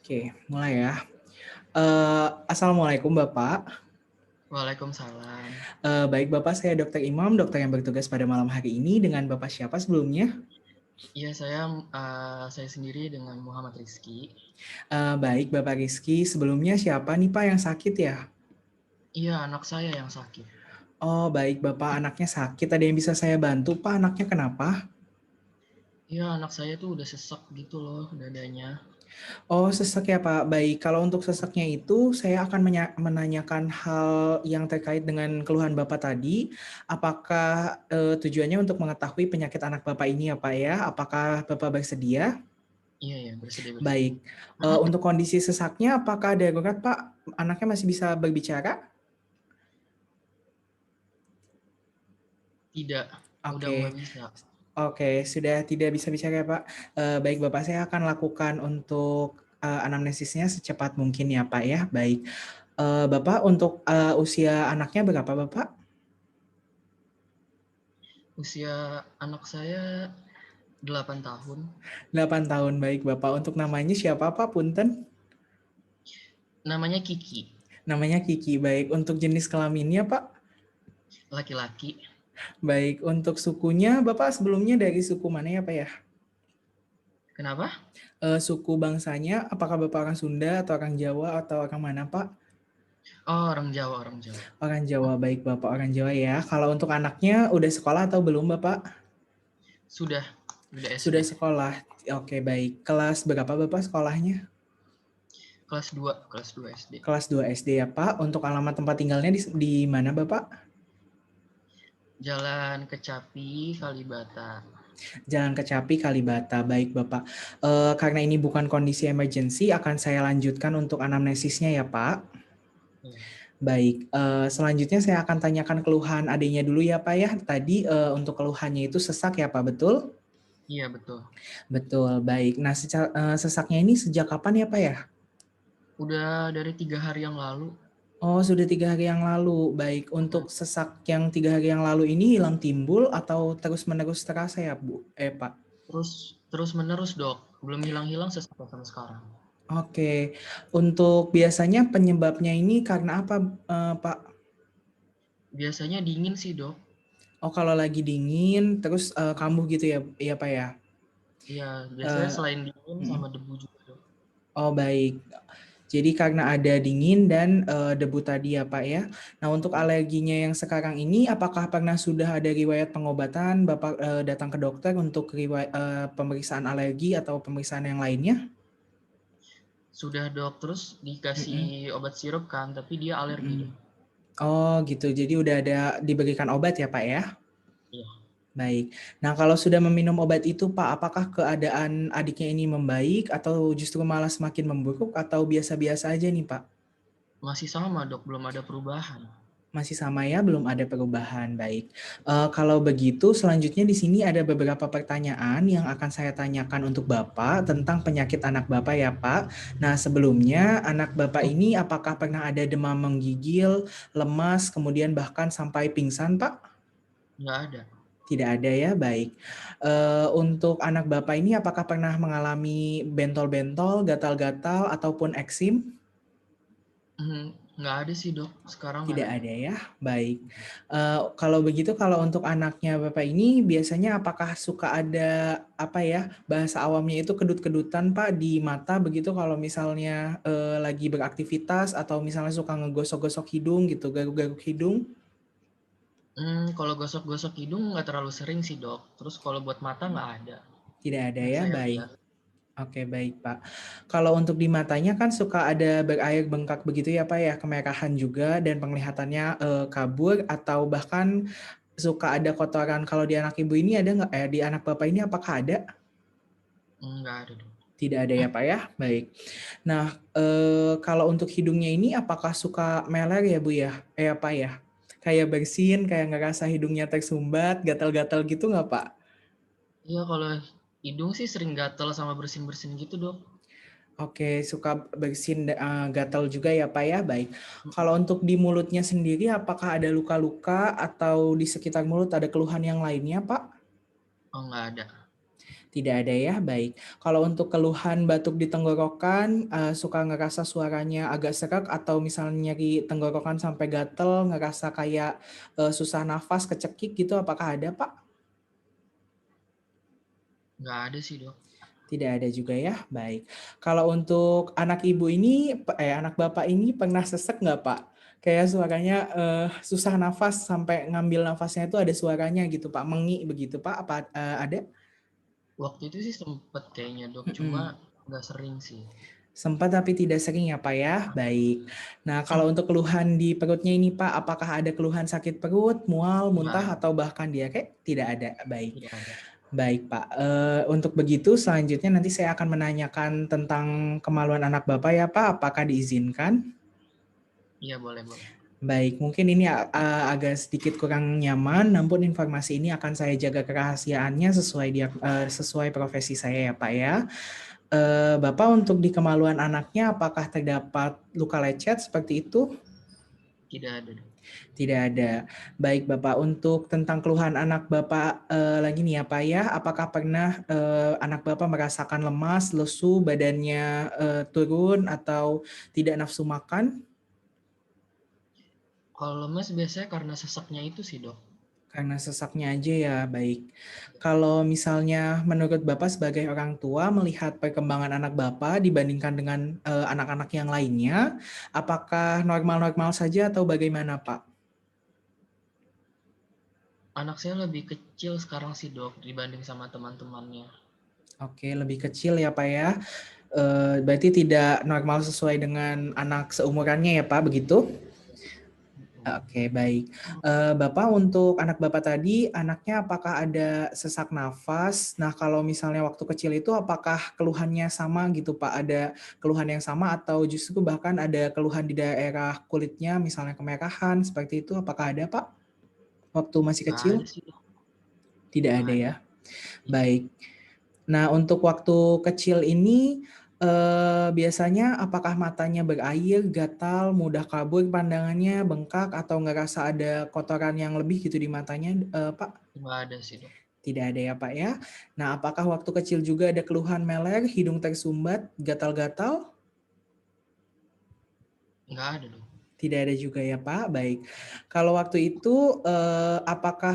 Oke, mulai ya. Assalamualaikum Bapak. Waalaikumsalam. Baik Bapak, saya Dokter Imam, dokter yang bertugas pada malam hari ini. Dengan Bapak siapa sebelumnya? Iya, saya sendiri dengan Muhammad Rizky. Baik Bapak Rizky, sebelumnya siapa nih Pak yang sakit ya? Iya, anak saya yang sakit. Oh baik Bapak, anaknya sakit. Ada yang bisa saya bantu Pak? Anaknya kenapa? Iya, anak saya tuh udah sesek gitu loh dadanya. Oh sesak ya Pak. Baik, kalau untuk sesaknya itu saya akan menanyakan hal yang terkait dengan keluhan Bapak tadi. Apakah tujuannya untuk mengetahui penyakit anak Bapak ini ya Pak ya? Apakah Bapak bersedia? Iya, ya, bersedia. Baik, untuk kondisi sesaknya apakah darurat, Pak? Anaknya masih bisa berbicara? Tidak, udah nggak Oke. bisa. Oke, sudah tidak bisa bicara ya, Pak. Baik, Bapak, saya akan lakukan untuk, anamnesisnya secepat mungkin ya, Pak, ya. Baik, Bapak untuk, usia anaknya berapa, Bapak? Usia anak saya 8 tahun. 8 tahun, baik, Bapak. Untuk namanya siapa, Pak, punten? Namanya Kiki, Namanya Kiki, baik. Untuk jenis kelaminnya, Pak? laki-laki. Baik, untuk sukunya Bapak sebelumnya dari suku mana ya, Pak, ya? Kenapa? Suku bangsanya, apakah Bapak orang Sunda atau orang Jawa atau orang mana, Pak? Oh, orang Jawa, orang Jawa. Orang Jawa, baik Bapak orang Jawa ya. Kalau untuk anaknya udah sekolah atau belum, Bapak? Sudah, udah Sudah SD. sekolah. Oke, baik. Kelas berapa Bapak sekolahnya? Kelas 2 SD. Kelas 2 SD ya, Pak. Untuk alamat tempat tinggalnya di mana, Bapak? Jalan Kecapi, Kalibata. Jalan Kecapi, Kalibata. Baik, Bapak. Karena ini bukan kondisi emergency, akan saya lanjutkan untuk anamnesisnya ya, Pak. Iya, Baik, selanjutnya saya akan tanyakan keluhan adiknya dulu ya, Pak, ya. Tadi, untuk keluhannya itu sesak ya, Pak, betul? iya betul. Betul, baik. Nah, sesaknya ini sejak kapan ya, Pak, ya? Udah dari 3 hari yang lalu. Oh, sudah 3 hari yang lalu. Baik, untuk sesak yang 3 hari yang lalu ini hilang timbul atau terus-menerus terasa ya, Bu? Pak? Terus menerus dok, belum hilang-hilang sampai sekarang. Oke, untuk biasanya penyebabnya ini karena apa, Pak? Biasanya dingin sih dok. Oh, kalau lagi dingin terus, kambuh gitu ya, ya, Pak, ya? Iya, biasanya Eee, selain dingin mhm. sama debu juga dok. Oh, baik. Jadi karena ada dingin dan, debu tadi ya, Pak, ya. Nah, untuk Iya. alerginya yang sekarang ini apakah pernah sudah ada riwayat pengobatan Bapak, datang ke dokter untuk pemeriksaan alergi atau pemeriksaan yang lainnya? Sudah dok, terus dikasih Mhm, obat sirup kan, tapi dia alergi mhm. dok. Oh, gitu. Jadi udah ada diberikan obat ya, Pak, ya? Iya, Baik. Nah, kalau sudah meminum obat itu, Pak, apakah keadaan adiknya ini membaik atau justru malah semakin memburuk atau biasa-biasa aja nih, Pak? masih sama dok, belum ada perubahan. Masih sama ya, belum ada perubahan, baik. Kalau begitu selanjutnya di sini ada beberapa pertanyaan yang akan saya tanyakan untuk Bapak tentang penyakit anak Bapak ya, Pak. Nah, sebelumnya anak Bapak ini apakah pernah ada demam menggigil, lemas, kemudian bahkan sampai pingsan, Pak? Nggak ada. Tidak ada ya, baik. Untuk anak Bapak ini apakah pernah mengalami bentol-bentol, gatal-gatal, ataupun eksim? Nggak ada sih dok, sekarang nggak Tidak ada. ada ya, baik. Kalau begitu kalau untuk anaknya Bapak ini biasanya apakah suka ada, apa ya, bahasa awamnya itu kedut-kedutan Pak di mata begitu kalau misalnya, lagi beraktivitas atau misalnya suka ngegosok-gosok hidung gitu, garuk-garuk hidung? Kalau gosok-gosok hidung nggak terlalu sering sih dok. Terus kalau buat mata nggak ada Tidak ada yang ya, saya baik. lihat. Oke, baik Pak. Kalau untuk di matanya kan suka ada berair bengkak begitu ya Pak ya, kemerahan juga dan penglihatannya, kabur atau bahkan suka ada kotoran. Kalau di anak Ibu ini ada nggak di anak Bapak ini apakah ada? Nggak ada dok. Tidak ada ya Pak ya? Baik. Nah, kalau untuk hidungnya ini apakah suka meler ya Bu ya? Apa ya? Kayak bersin, kayak ngerasa hidungnya tersumbat, gatal-gatal gitu nggak Pak? Iya, kalau hidung sih sering gatel sama bersin-bersin gitu dok. Oke, suka bersin, gatal juga ya, Pak, ya? Baik. Kalau untuk di mulutnya sendiri, apakah ada luka-luka atau di sekitar mulut ada keluhan yang lainnya, Pak? Oh, nggak ada. Tidak ada ya, baik. Kalau untuk keluhan batuk di tenggorokan, suka ngerasa suaranya agak serak atau misalnya nyeri tenggorokan sampai gatel, ngerasa kayak susah nafas, kecekik gitu, apakah ada, Pak? Nggak ada sih dok. Tidak ada juga ya, baik. Kalau untuk anak ibu ini, anak bapak ini pernah sesek nggak, Pak? Kayak suaranya susah nafas sampai ngambil nafasnya itu ada suaranya gitu, Pak. Mengi begitu, Pak. Apa ada? Waktu itu sih sempet kayaknya dok, cuma Mm-mm. nggak sering sih. Sempat tapi tidak sering ya Pak ya, baik. Nah kalau untuk keluhan di perutnya ini Pak, apakah ada keluhan sakit perut, mual, Nggak muntah, ada, atau bahkan diare? Tidak ada, baik. tidak ada. Baik Pak, untuk begitu selanjutnya nanti saya akan menanyakan tentang kemaluan anak Bapak ya Pak, apakah diizinkan? Iya boleh boleh. Baik, mungkin ini agak sedikit kurang nyaman, namun informasi ini akan saya jaga kerahasiaannya sesuai profesi saya ya Pak ya. Bapak untuk di kemaluan anaknya apakah terdapat luka lecet seperti itu? Tidak ada dok. Tidak ada. Baik Bapak, untuk tentang keluhan anak Bapak lagi nih ya Pak ya, apakah pernah anak Bapak merasakan lemas, lesu, badannya turun atau tidak nafsu makan? Kalau lemes biasanya karena sesaknya itu sih dok. Karena sesaknya aja ya, baik. Kalau misalnya menurut Bapak sebagai orang tua melihat perkembangan anak Bapak dibandingkan dengan anak-anak yang lainnya, apakah normal-normal saja atau bagaimana, Pak? Anak saya lebih kecil sekarang sih dok dibanding sama teman-temannya. Oke, lebih kecil ya, Pak ya. Berarti tidak normal sesuai dengan anak seumurannya ya, Pak, begitu? Oke, baik. Bapak untuk anak Bapak tadi, anaknya apakah ada sesak nafas? Nah, kalau misalnya waktu kecil itu apakah keluhannya sama gitu, Pak? Ada keluhan yang sama atau justru bahkan ada keluhan di daerah kulitnya, misalnya kemerahan, seperti itu, apakah ada, Pak? Waktu masih Nggak kecil? ada sih dok. Tidak Nggak ada ada. ya. Iya. Baik. Nah, untuk waktu kecil ini biasanya apakah matanya berair, gatal, mudah kabur pandangannya, bengkak, atau ngerasa ada kotoran yang lebih gitu di matanya, Pak? Nggak ada sih dok. Tidak ada ya, Pak ya. Nah, apakah waktu kecil juga ada keluhan meler, hidung tersumbat, gatal-gatal? Nggak ada dok. Tidak ada juga ya, Pak. Baik. Kalau waktu itu apakah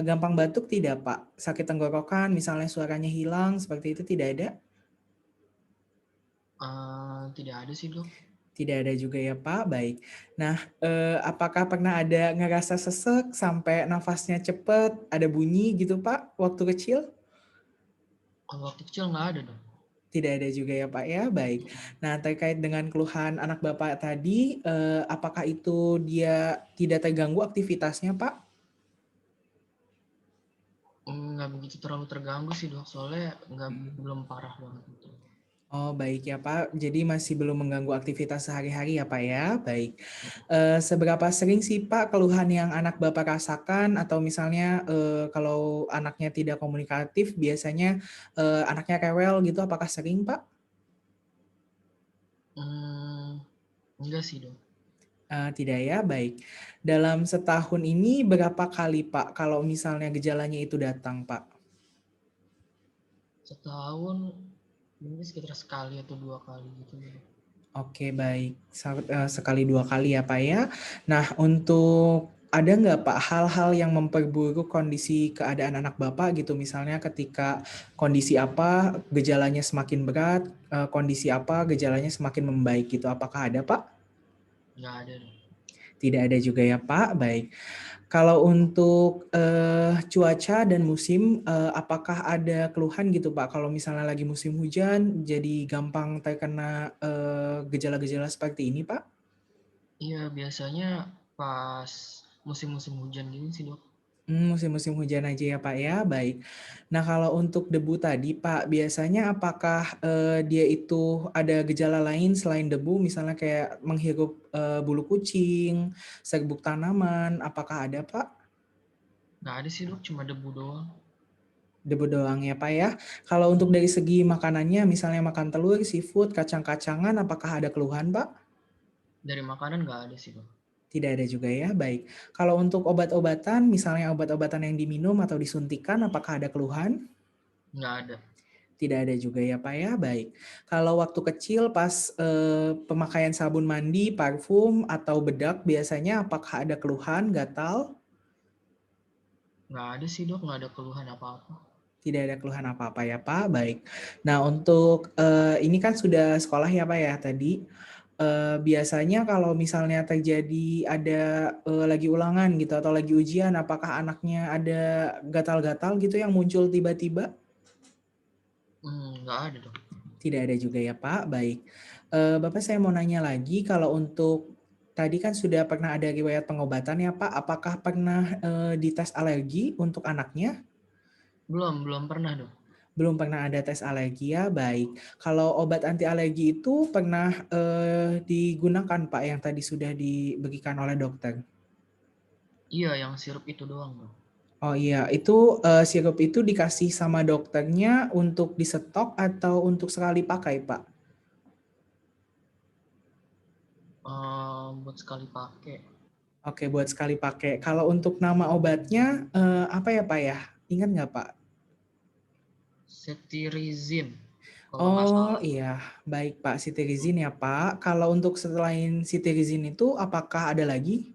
gampang batuk tidak, Pak? Sakit tenggorokan, misalnya suaranya hilang, seperti itu tidak ada? Tidak ada sih dok. Tidak ada juga ya Pak, baik. Nah, apakah pernah ada ngerasa sesek sampai nafasnya cepet, ada bunyi gitu Pak, waktu kecil? Kalau waktu kecil nggak ada dok. Tidak ada juga ya Pak ya, baik. Nah, terkait dengan keluhan anak Bapak tadi, apakah itu dia tidak terganggu aktivitasnya Pak? Nggak begitu terlalu terganggu sih dok, soalnya nggak Hmm. belum parah banget gitu. Oh baik ya Pak, jadi masih belum mengganggu aktivitas sehari-hari ya Pak ya, baik. Seberapa sering sih Pak keluhan yang anak Bapak rasakan atau misalnya kalau anaknya tidak komunikatif biasanya anaknya rewel gitu, apakah sering Pak? Hmm, enggak sih dok. Tidak ya, baik. Dalam setahun ini berapa kali Pak kalau misalnya gejalanya itu datang Pak? Setahun mungkin sekitar sekali atau 2 kali gitu dok. Oke, baik. Sekali dua kali ya, Pak ya. Nah, untuk ada nggak Pak hal-hal yang memperburuk kondisi keadaan anak Bapak gitu, misalnya ketika kondisi apa gejalanya semakin berat, kondisi apa gejalanya semakin membaik gitu. Apakah ada Pak? Nggak ada dok. Tidak ada juga ya Pak. Baik. Kalau untuk cuaca dan musim, apakah ada keluhan gitu Pak? Kalau misalnya lagi musim hujan, jadi gampang terkena gejala-gejala seperti ini Pak? Iya biasanya pas musim-musim hujan gini sih dok. Musim-musim hujan aja ya Pak ya, baik. Nah kalau untuk debu tadi Pak, biasanya apakah dia itu ada gejala lain selain debu, misalnya kayak menghirup bulu kucing, serbuk tanaman, apakah ada Pak? Nggak ada sih dok, cuma debu doang. Debu doang ya Pak ya. Kalau untuk dari segi makanannya, misalnya makan telur, seafood, kacang-kacangan, apakah ada keluhan Pak? Dari makanan nggak ada sih dok. Tidak ada juga ya, baik. Kalau untuk obat-obatan, misalnya obat-obatan yang diminum atau disuntikan, apakah ada keluhan? Nggak ada. Tidak ada juga ya Pak ya, baik. Kalau waktu kecil pas pemakaian sabun mandi, parfum, atau bedak biasanya apakah ada keluhan, gatal? Nggak ada sih dok, nggak ada keluhan apa-apa. Tidak ada keluhan apa-apa ya Pak, baik. Nah untuk ini kan sudah sekolah ya Pak ya tadi. Biasanya kalau misalnya terjadi ada lagi ulangan gitu atau lagi ujian, apakah anaknya ada gatal-gatal gitu yang muncul tiba-tiba? Nggak ada dok. Tidak ada juga ya Pak, baik. Bapak saya mau nanya lagi, kalau untuk tadi kan sudah pernah ada riwayat pengobatan ya Pak, apakah pernah dites alergi untuk anaknya? Belum pernah dok. Belum pernah ada tes alergi ya, baik. Kalau obat anti alergi itu pernah digunakan Pak yang tadi sudah diberikan oleh dokter? Iya, yang sirup itu doang dok. Oh iya, itu sirup itu dikasih sama dokternya untuk disetok atau untuk sekali pakai Pak? Buat sekali pakai. Oke, buat sekali pakai. Kalau untuk nama obatnya apa ya Pak ya? Ingat nggak Pak? Cetirizine, kalau nggak Oh salah. iya, baik Pak, cetirizine ya Pak. Kalau untuk selain cetirizine itu apakah ada lagi?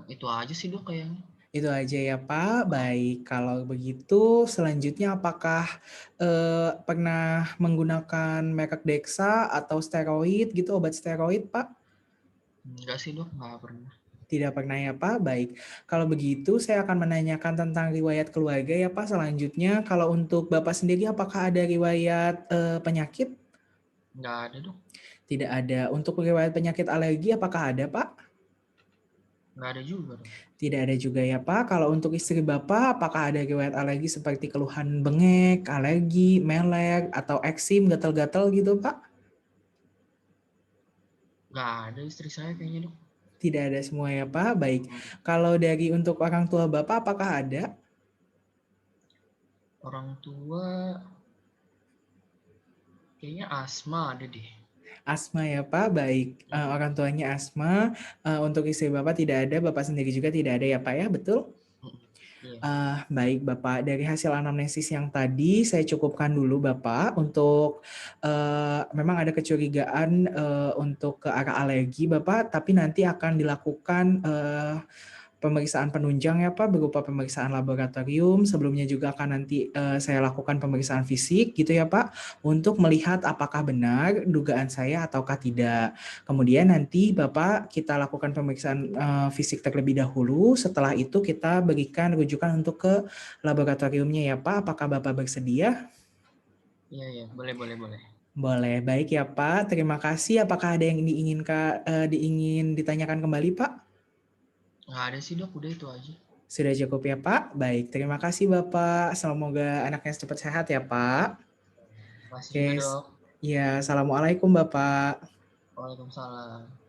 Itu aja sih dok kayaknya. Itu aja ya Pak. Baik, kalau begitu selanjutnya apakah pernah menggunakan merek Dexa atau steroid gitu, obat steroid Pak? Enggak sih dok, nggak pernah. Tidak pernah ya Pak. Baik, kalau begitu saya akan menanyakan tentang riwayat keluarga ya Pak. Selanjutnya, kalau untuk Bapak sendiri apakah ada riwayat penyakit? Nggak ada dok. Tidak ada. Untuk riwayat penyakit alergi apakah ada Pak? Nggak ada juga dok. Tidak ada juga ya Pak. Kalau untuk istri Bapak, apakah ada riwayat alergi seperti keluhan bengek, alergi, meler, atau eksim, gatal-gatal gitu Pak? Nggak ada istri saya kayaknya dok. Tidak ada semua ya Pak. Baik. Kalau dari untuk orang tua Bapak, apakah ada? Orang tua kayaknya asma ada deh. Asma ya Pak. Baik. Orang tuanya asma. Untuk istri Bapak tidak ada, Bapak sendiri juga tidak ada ya Pak ya, betul? Iya. Baik Bapak, dari hasil anamnesis yang tadi saya cukupkan dulu Bapak untuk memang ada kecurigaan untuk ke arah alergi Bapak, tapi nanti akan dilakukan pemeriksaan penunjang ya Pak, berupa pemeriksaan laboratorium. Sebelumnya juga akan nanti saya lakukan pemeriksaan fisik gitu ya Pak, untuk melihat apakah benar dugaan saya ataukah tidak. Kemudian nanti Bapak kita lakukan pemeriksaan fisik terlebih dahulu. Setelah itu kita berikan rujukan untuk ke laboratoriumnya ya Pak. Apakah Bapak bersedia? Iya, iya, boleh, boleh, boleh. Boleh, baik ya Pak. Terima kasih. Apakah ada yang diingin ditanyakan kembali Pak? Nggak ada sih dok, udah itu aja. Sudah cukup ya Pak? Baik, terima kasih Bapak. Semoga anaknya cepat sehat ya Pak. Makasih juga Oke, dok. ya, Assalamualaikum Bapak. Waalaikumsalam.